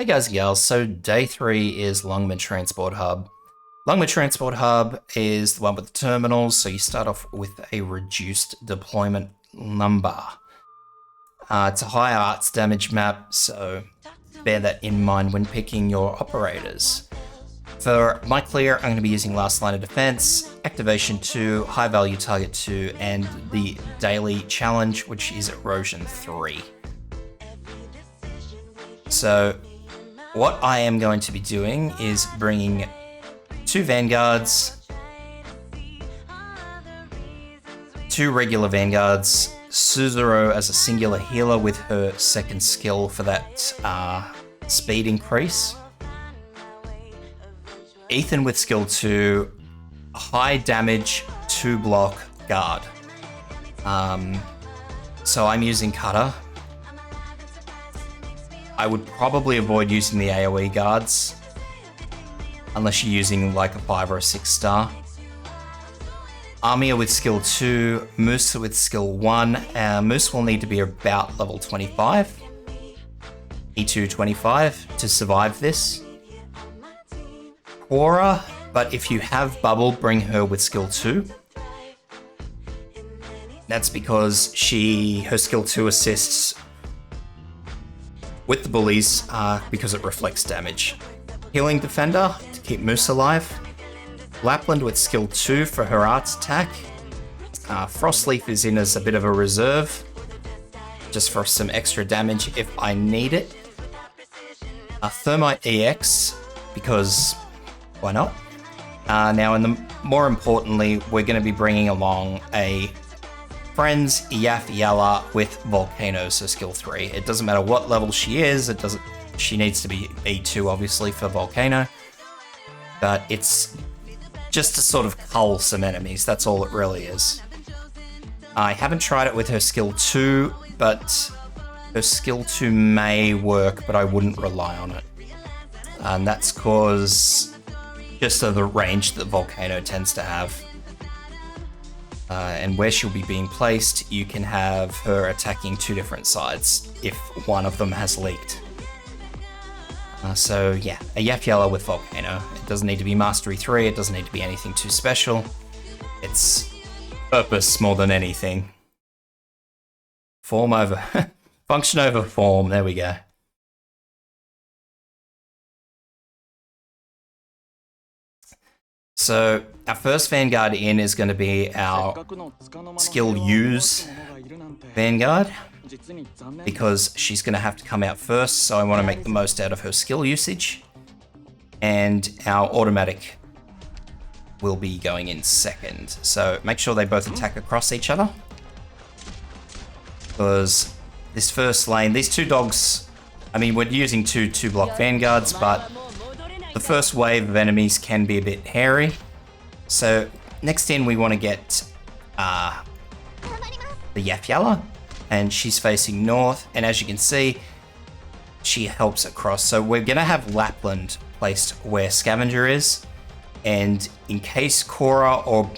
Hey guys and gals, so day 3 is Longman Transport Hub. Longman Transport Hub is the one with the terminals, so you start off with a reduced deployment number. It's a high arts damage map, so bear that in mind when picking your operators. For my clear, I'm going to be using Last Line of Defense, Activation 2, High Value Target 2, and the Daily Challenge, which is Erosion 3. So what I am going to be doing is bringing 2 Vanguards, 2 regular Vanguards, Suzuro as a singular healer with her second skill for that speed increase, Ethan with skill 2, high damage 2 block guard. So I'm using Cutter. I would probably avoid using the AoE guards unless you're using like a 5 or a 6 star. Armia with skill 2, Moose with skill 1. Moose will need to be about level 25, E2 25 to survive this. Quora, but if you have Bubble, bring her with skill 2. That's because her skill 2 assists with the bullies because it reflects damage. Healing Defender to keep Moose alive. Lapland with skill 2 for her arts attack. Frostleaf is in as a bit of a reserve, just for some extra damage if I need it. Thermite EX, because why not? Now, more importantly, we're going to be bringing along a Friends Yaf Yala with Volcano, so skill 3. It doesn't matter what level she is, she needs to be E2 obviously for Volcano, but it's just to sort of cull some enemies, that's all it really is. I haven't tried it with her skill 2, but her skill 2 may work, but I wouldn't rely on it. And that's cause just of the range that Volcano tends to have. And where she'll be being placed, you can have her attacking 2 different sides if one of them has leaked. So yeah, a Yafyala with Volcano. It doesn't need to be Mastery 3, it doesn't need to be anything too special. It's purpose more than anything. Form over... Function over form, there we go. So our first Vanguard in is going to be our skill use Vanguard, because she's going to have to come out first, so I want to make the most out of her skill usage. And our automatic will be going in second. So make sure they both attack across each other, because this first lane, these 2 dogs, I mean, we're using 2 block Vanguards, but the first wave of enemies can be a bit hairy. So next in we want to get the Yafyala, and she's facing north, and as you can see, she helps across. So we're going to have Lapland placed where Scavenger is, and in case Cora or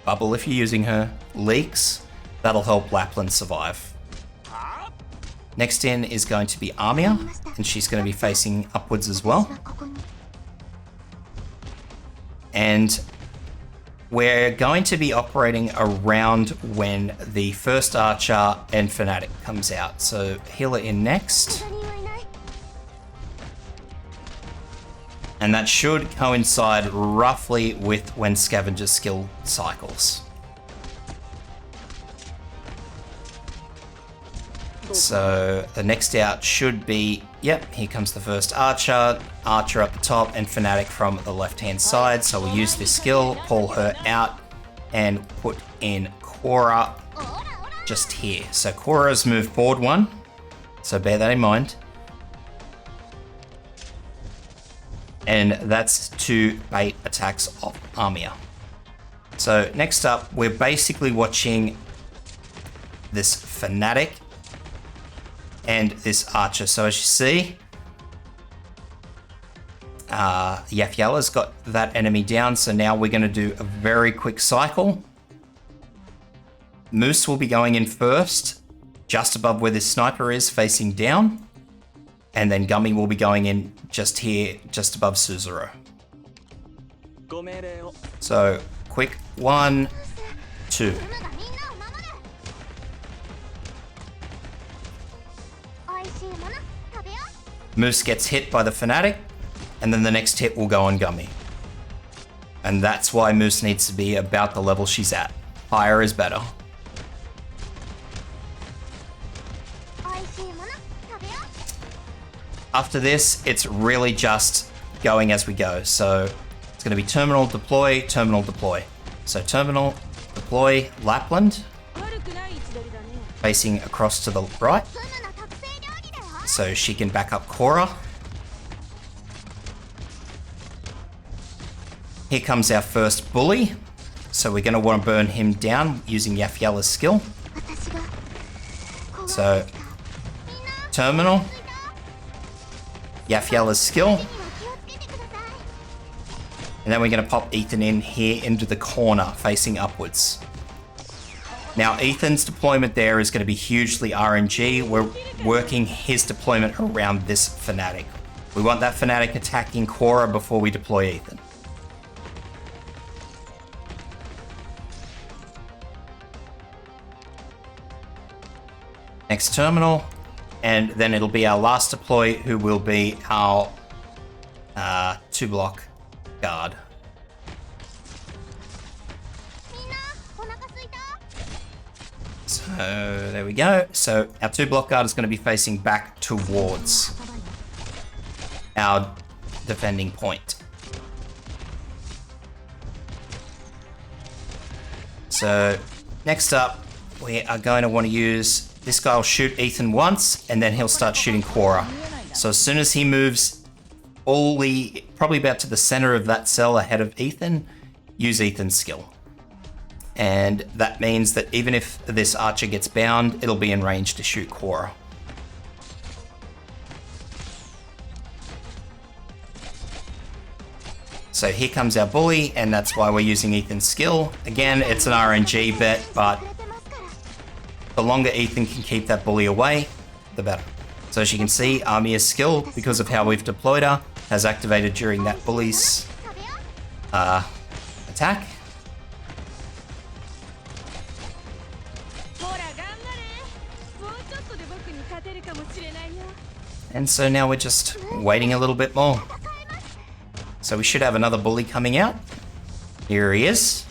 Bubble, if you're using her, leaks, that'll help Lapland survive. Next in is going to be Armia, and she's going to be facing upwards as well. And we're going to be operating around when the first Archer and Fanatic comes out. So healer in next. And that should coincide roughly with when Scavenger's skill cycles. So the next out should be, yep, here comes the first Archer, Archer up the top, and Fanatic from the left-hand side. So we'll use this skill, pull her out, and put in Cora just here. So Cora's moved forward 1, so bear that in mind. And that's to bait attacks off Armia. So next up, we're basically watching this Fanatic and this Archer. So as you see, Yafyala's got that enemy down, so now we're going to do a very quick cycle. Moose will be going in first, just above where this sniper is, facing down. And then Gummy will be going in just here, just above Suzuro. So, quick 1, 2. Moose gets hit by the Fanatic, and then the next hit will go on Gummy. And that's why Moose needs to be about the level she's at. Higher is better. After this, it's really just going as we go. So it's going to be terminal, deploy, terminal, deploy. So terminal, deploy, Lapland. Facing across to the right. So she can back up Korra. Here comes our first bully. So we're going to want to burn him down using Yafiela's skill. So terminal. Yafiela's skill. And then we're going to pop Ethan in here into the corner facing upwards. Now Ethan's deployment there is going to be hugely RNG. We're working his deployment around this Fanatic. We want that Fanatic attacking Korra before we deploy Ethan. Next terminal. And then it'll be our last deploy, who will be our 2-block guard. So there we go. So our 2-block guard is going to be facing back towards our defending point. So next up, we are going to want to use... This guy will shoot Ethan once, and then he'll start shooting Korra. So as soon as he moves probably about to the center of that cell ahead of Ethan, use Ethan's skill. And that means that even if this archer gets bound, it'll be in range to shoot Korra. So here comes our bully, and that's why we're using Ethan's skill. Again, it's an RNG bet, but the longer Ethan can keep that bully away, the better. So as you can see, Armia's skill, because of how we've deployed her, has activated during that bully's attack. And so now we're just waiting a little bit more. So we should have another bully coming out. Here he is.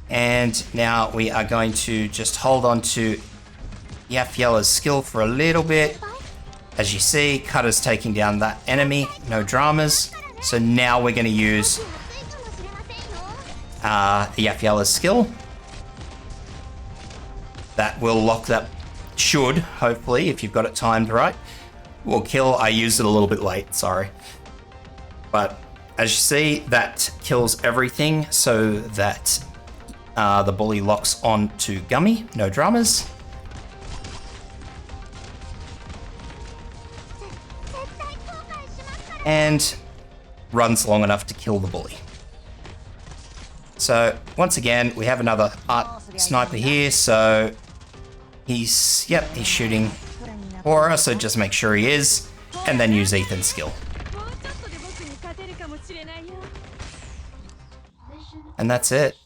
And now we are going to just hold on to Yafiela's skill for a little bit. As you see, Cutter's taking down that enemy, no dramas. So now we're going to use Yafiela's skill. That will lock that, should, hopefully, if you've got it timed right, will kill. I used it a little bit late, sorry. But as you see, that kills everything so that the bully locks on to Gummy, no dramas. And runs long enough to kill the bully. So once again, we have another sniper here, so he's shooting Korra, so just make sure he is, and then use Ethan's skill. And that's it.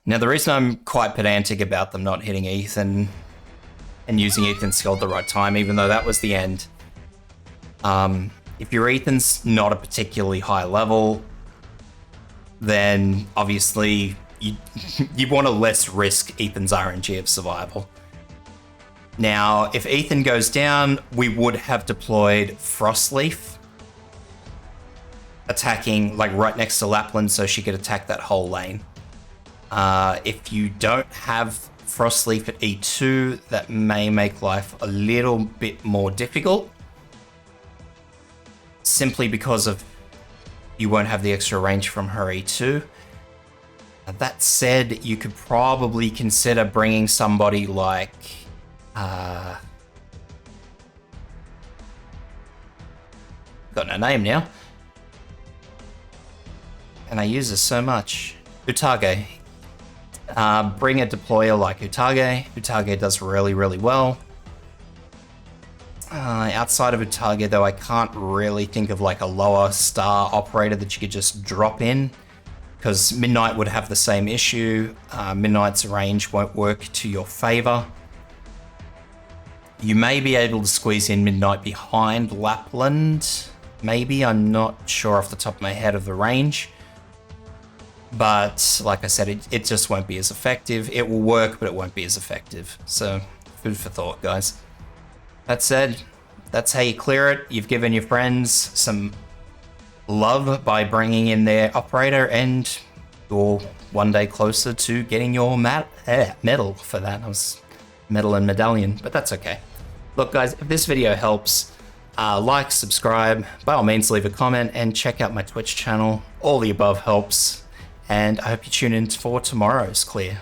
Now, the reason I'm quite pedantic about them not hitting Ethan and using Ethan's skill at the right time, even though that was the end, if your Ethan's not a particularly high level, then obviously you want to less risk Ethan's RNG of survival. Now, if Ethan goes down, we would have deployed Frostleaf, attacking like right next to Lapland so she could attack that whole lane. If you don't have Frostleaf at E2, that may make life a little bit more difficult, simply because of you won't have the extra range from her E2. That said, you could probably consider bringing somebody like got no name now, and I use this so much. Utage. Bring a deployer like Utage. Utage does really, really well. Outside of Utaga, though, I can't really think of like a lower star operator that you could just drop in, because Midnight would have the same issue. Midnight's range won't work to your favor. You may be able to squeeze in Midnight behind Lapland. Maybe, I'm not sure off the top of my head of the range. But like I said, it just won't be as effective. It will work, but it won't be as effective. So, food for thought, guys. That said, that's how you clear it. You've given your friends some love by bringing in their operator, and you're one day closer to getting your medal for that. I was medal and medallion, but that's okay. Look, guys, if this video helps, like, subscribe, by all means leave a comment, and check out my Twitch channel. All the above helps, and I hope you tune in for tomorrow's clear.